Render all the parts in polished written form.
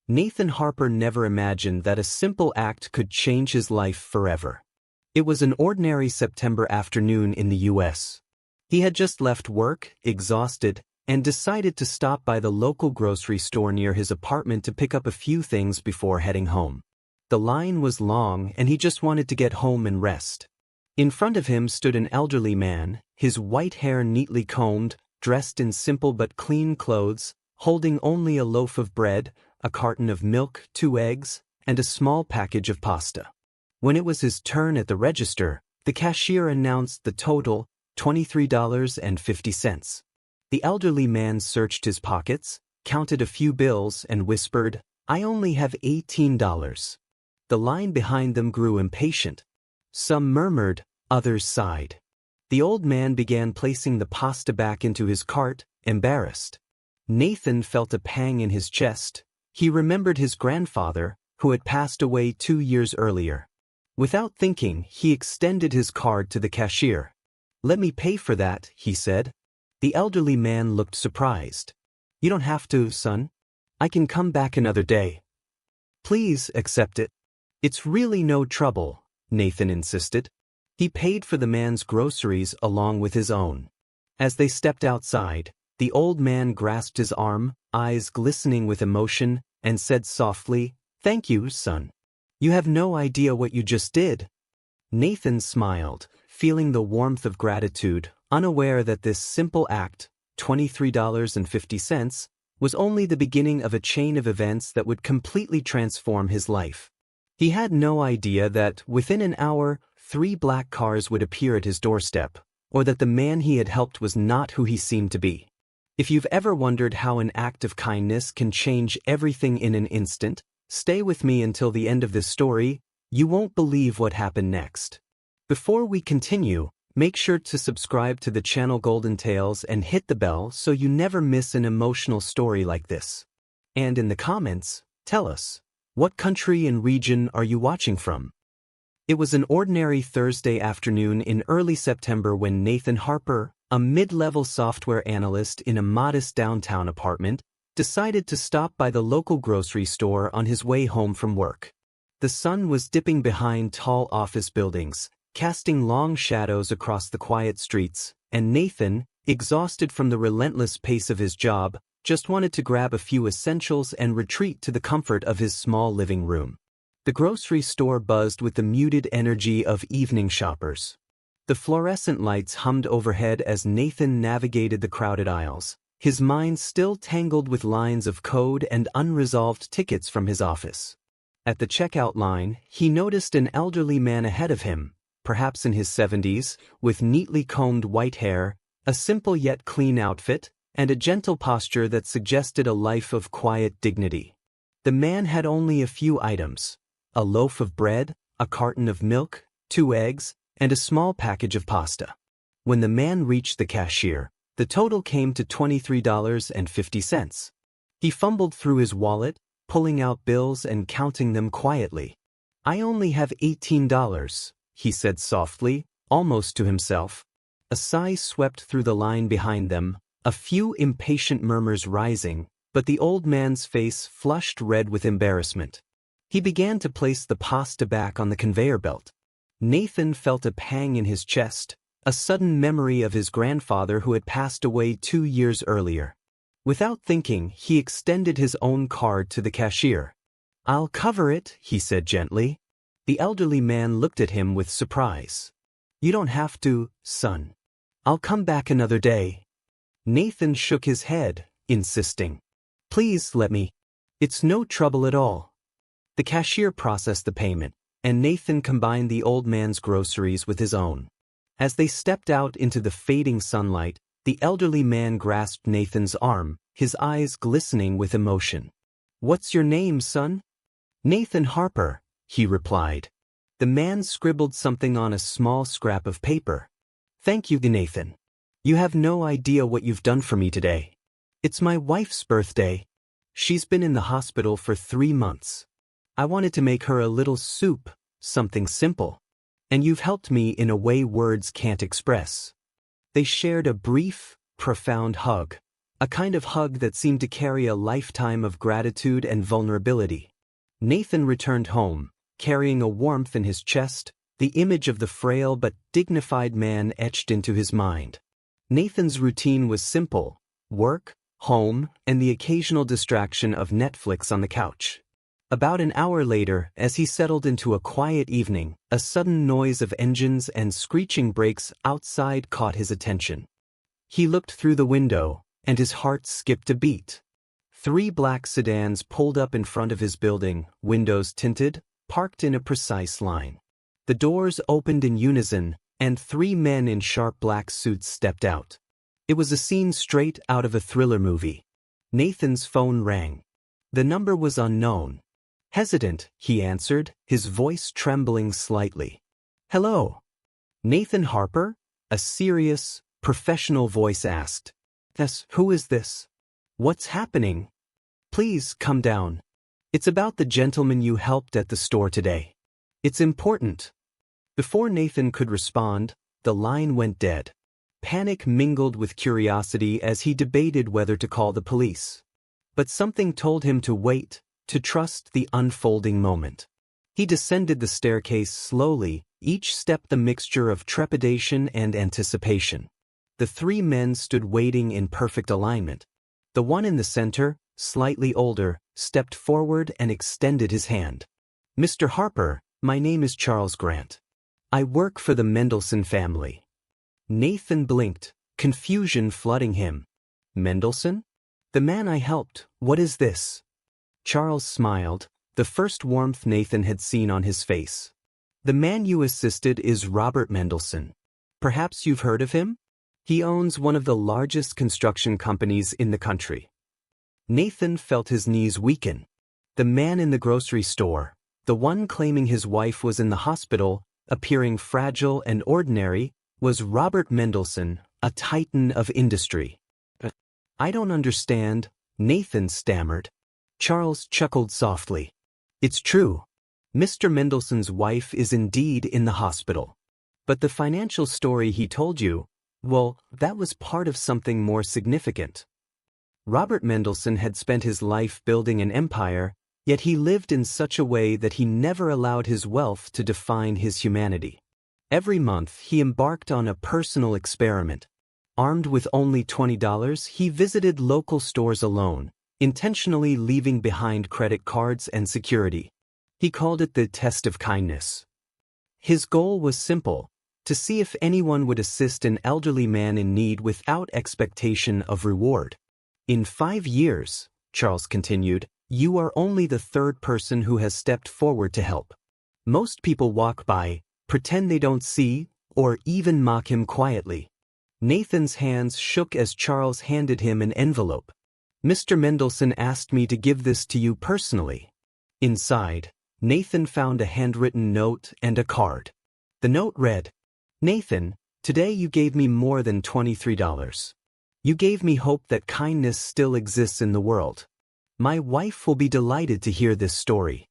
Nathan Harper never imagined that a simple act could change his life forever. It was an ordinary September afternoon in the U.S. He had just left work, exhausted, and decided to stop by the local grocery store near his apartment to pick up a few things before heading home. The line was long and he just wanted to get home and rest. In front of him stood an elderly man, his white hair neatly combed, dressed in simple but clean clothes, holding only a loaf of bread, a carton of milk, 2 eggs, and a small package of pasta. When it was his turn at the register, the cashier announced the total, $23.50. The elderly man searched his pockets, counted a few bills, and whispered, "I only have $18. The line behind them grew impatient. Some murmured, others sighed. The old man began placing the pasta back into his cart, embarrassed. Nathan felt a pang in his chest. He remembered his grandfather, who had passed away 2 years earlier. Without thinking, he extended his card to the cashier. "Let me pay for that," he said. The elderly man looked surprised. "You don't have to, son. I can come back another day." "Please accept it. It's really no trouble," Nathan insisted. He paid for the man's groceries along with his own. As they stepped outside, the old man grasped his arm, eyes glistening with emotion, and said softly, "Thank you, son. You have no idea what you just did." Nathan smiled, feeling the warmth of gratitude, unaware that this simple act, $23.50, was only the beginning of a chain of events that would completely transform his life. He had no idea that, within an hour, 3 black cars would appear at his doorstep, or that the man he had helped was not who he seemed to be. If you've ever wondered how an act of kindness can change everything in an instant, stay with me until the end of this story. You won't believe what happened next. Before we continue, make sure to subscribe to the channel Golden Tales and hit the bell so you never miss an emotional story like this. And in the comments, tell us, what country and region are you watching from? It was an ordinary Thursday afternoon in early September when Nathan Harper, a mid-level software analyst in a modest downtown apartment, decided to stop by the local grocery store on his way home from work. The sun was dipping behind tall office buildings, casting long shadows across the quiet streets, and Nathan, exhausted from the relentless pace of his job, just wanted to grab a few essentials and retreat to the comfort of his small living room. The grocery store buzzed with the muted energy of evening shoppers. The fluorescent lights hummed overhead as Nathan navigated the crowded aisles, his mind still tangled with lines of code and unresolved tickets from his office. At the checkout line, he noticed an elderly man ahead of him, perhaps in his 70s, with neatly combed white hair, a simple yet clean outfit, and a gentle posture that suggested a life of quiet dignity. The man had only a few items: a loaf of bread, a carton of milk, 2 eggs, and a small package of pasta. When the man reached the cashier, the total came to $23.50. He fumbled through his wallet, pulling out bills and counting them quietly. "I only have $18, he said softly, almost to himself. A sigh swept through the line behind them, a few impatient murmurs rising, but the old man's face flushed red with embarrassment. He began to place the pasta back on the conveyor belt. Nathan felt a pang in his chest, a sudden memory of his grandfather who had passed away 2 years earlier. Without thinking, he extended his own card to the cashier. "I'll cover it," he said gently. The elderly man looked at him with surprise. "You don't have to, son. I'll come back another day." Nathan shook his head, insisting, "Please let me. It's no trouble at all." The cashier processed the payment, and Nathan combined the old man's groceries with his own. As they stepped out into the fading sunlight, the elderly man grasped Nathan's arm, his eyes glistening with emotion. "What's your name, son?" "Nathan Harper," he replied. The man scribbled something on a small scrap of paper. "Thank you, Nathan. You have no idea what you've done for me today. It's my wife's birthday. She's been in the hospital for 3 months. I wanted to make her a little soup, something simple. And you've helped me in a way words can't express." They shared a brief, profound hug, a kind of hug that seemed to carry a lifetime of gratitude and vulnerability. Nathan returned home, carrying a warmth in his chest, the image of the frail but dignified man etched into his mind. Nathan's routine was simple: work, home, and the occasional distraction of Netflix on the couch. About an hour later, as he settled into a quiet evening, a sudden noise of engines and screeching brakes outside caught his attention. He looked through the window, and his heart skipped a beat. 3 black sedans pulled up in front of his building, windows tinted, parked in a precise line. The doors opened in unison, and 3 men in sharp black suits stepped out. It was a scene straight out of a thriller movie. Nathan's phone rang. The number was unknown. Hesitant, he answered, his voice trembling slightly. "Hello." "Nathan Harper?" a serious, professional voice asked. "Yes, who is this? What's happening?" "Please come down. It's about the gentleman you helped at the store today. It's important." Before Nathan could respond, the line went dead. Panic mingled with curiosity as he debated whether to call the police. But something told him to wait, to trust the unfolding moment. He descended the staircase slowly, each step the mixture of trepidation and anticipation. The 3 men stood waiting in perfect alignment. The one in the center, slightly older, stepped forward and extended his hand. "Mr. Harper, my name is Charles Grant. I work for the Mendelsohn family." Nathan blinked, confusion flooding him. "Mendelsohn? The man I helped, what is this?" Charles smiled, the first warmth Nathan had seen on his face. "The man you assisted is Robert Mendelsohn. Perhaps you've heard of him? He owns one of the largest construction companies in the country." Nathan felt his knees weaken. The man in the grocery store, the one claiming his wife was in the hospital, appearing fragile and ordinary, was Robert Mendelsohn, a titan of industry. "I don't understand," Nathan stammered. Charles chuckled softly. "It's true. Mr. Mendelsohn's wife is indeed in the hospital. But the financial story he told you, well, that was part of something more significant. Robert Mendelsohn had spent his life building an empire, yet he lived in such a way that he never allowed his wealth to define his humanity. Every month he embarked on a personal experiment. Armed with only $20, he visited local stores alone, intentionally leaving behind credit cards and security. He called it the test of kindness. His goal was simple: to see if anyone would assist an elderly man in need without expectation of reward. "In 5 years," Charles continued, "you are only the 3rd person who has stepped forward to help. Most people walk by, pretend they don't see, or even mock him quietly." Nathan's hands shook as Charles handed him an envelope. "Mr. Mendelsohn asked me to give this to you personally." Inside, Nathan found a handwritten note and a card. The note read, "Nathan, today you gave me more than $23. You gave me hope that kindness still exists in the world. My wife will be delighted to hear this story.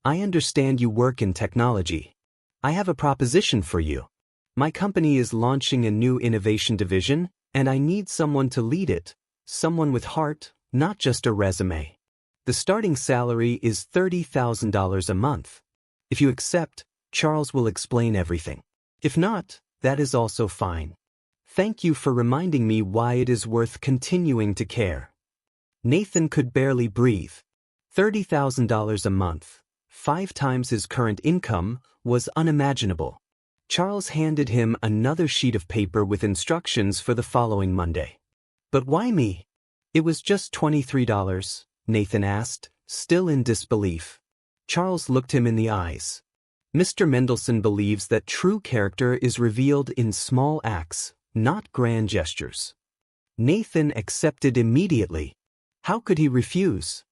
I understand you work in technology. I have a proposition for you. My company is launching a new innovation division, and I need someone to lead it, someone with heart, not just a resume. The starting salary is $30,000 a month. If you accept, Charles will explain everything. If not, that is also fine. Thank you for reminding me why it is worth continuing to care." Nathan could barely breathe. $30,000 a month, 5 times his current income, was unimaginable. Charles handed him another sheet of paper with instructions for the following Monday. "But why me?" "It was just $23, Nathan asked, still in disbelief. Charles looked him in the eyes. "Mr. Mendelsohn believes that true character is revealed in small acts, not grand gestures." Nathan accepted immediately. How could he refuse?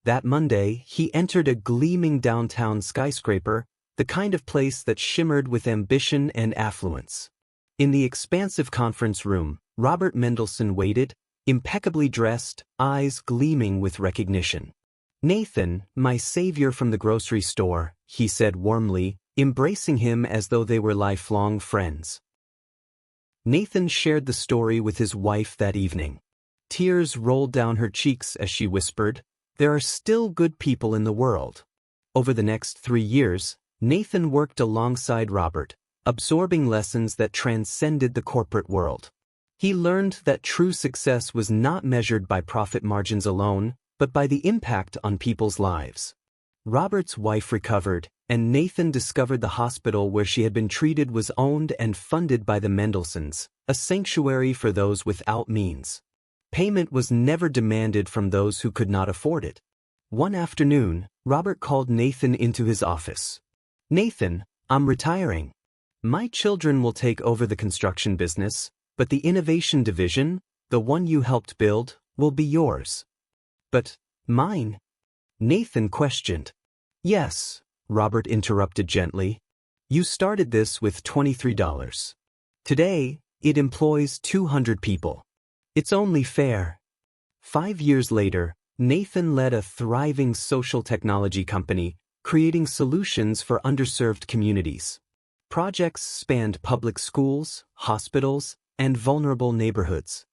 That Monday, he entered a gleaming downtown skyscraper, the kind of place that shimmered with ambition and affluence. In the expansive conference room, Robert Mendelsohn waited, impeccably dressed, eyes gleaming with recognition. "Nathan, my savior from the grocery store," he said warmly, embracing him as though they were lifelong friends. Nathan shared the story with his wife that evening. Tears rolled down her cheeks as she whispered, "There are still good people in the world." Over the next 3 years, Nathan worked alongside Robert, absorbing lessons that transcended the corporate world. He learned that true success was not measured by profit margins alone, but by the impact on people's lives. Robert's wife recovered, and Nathan discovered the hospital where she had been treated was owned and funded by the Mendelssohns, a sanctuary for those without means. Payment was never demanded from those who could not afford it. One afternoon, Robert called Nathan into his office. "Nathan, I'm retiring. My children will take over the construction business, but the innovation division, the one you helped build, will be yours." "But mine?" Nathan questioned. "Yes," Robert interrupted gently. "You started this with $23. Today, it employs 200 people. It's only fair." 5 years later, Nathan led a thriving social technology company, creating solutions for underserved communities. Projects spanned public schools, hospitals, and vulnerable neighborhoods.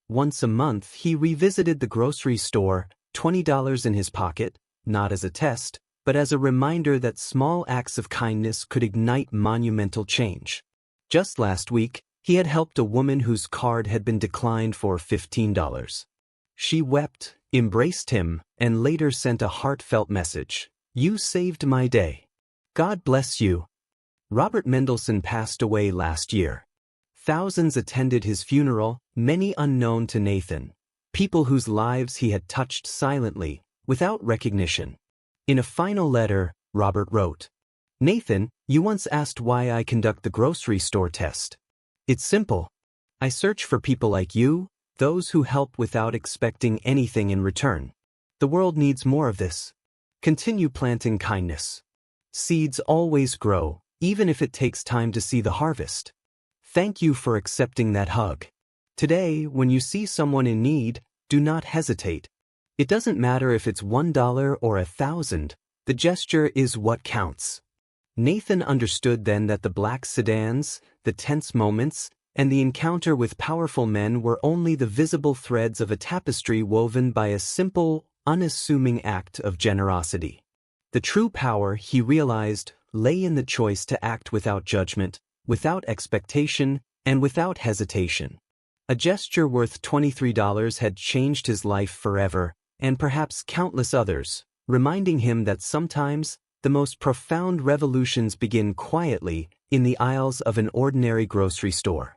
Once a month, he revisited the grocery store, $20 in his pocket, not as a test, but as a reminder that small acts of kindness could ignite monumental change. Just last week, he had helped a woman whose card had been declined for $15. She wept, embraced him, and later sent a heartfelt message. "You saved my day. God bless you." Robert Mendelssohn passed away last year. Thousands attended his funeral, many unknown to Nathan, people whose lives he had touched silently, without recognition. In a final letter, Robert wrote, "Nathan, you once asked why I conduct the grocery store test. It's simple. I search for people like you, those who help without expecting anything in return. The world needs more of this. Continue planting kindness. Seeds always grow, even if it takes time to see the harvest. Thank you for accepting that hug. Today, when you see someone in need, do not hesitate. It doesn't matter if it's $1 or 1,000, the gesture is what counts." Nathan understood then that the black sedans, the tense moments, and the encounter with powerful men were only the visible threads of a tapestry woven by a simple, unassuming act of generosity. The true power, he realized, lay in the choice to act without judgment, without expectation, and without hesitation. A gesture worth $23 had changed his life forever, and perhaps countless others, reminding him that sometimes the most profound revolutions begin quietly in the aisles of an ordinary grocery store.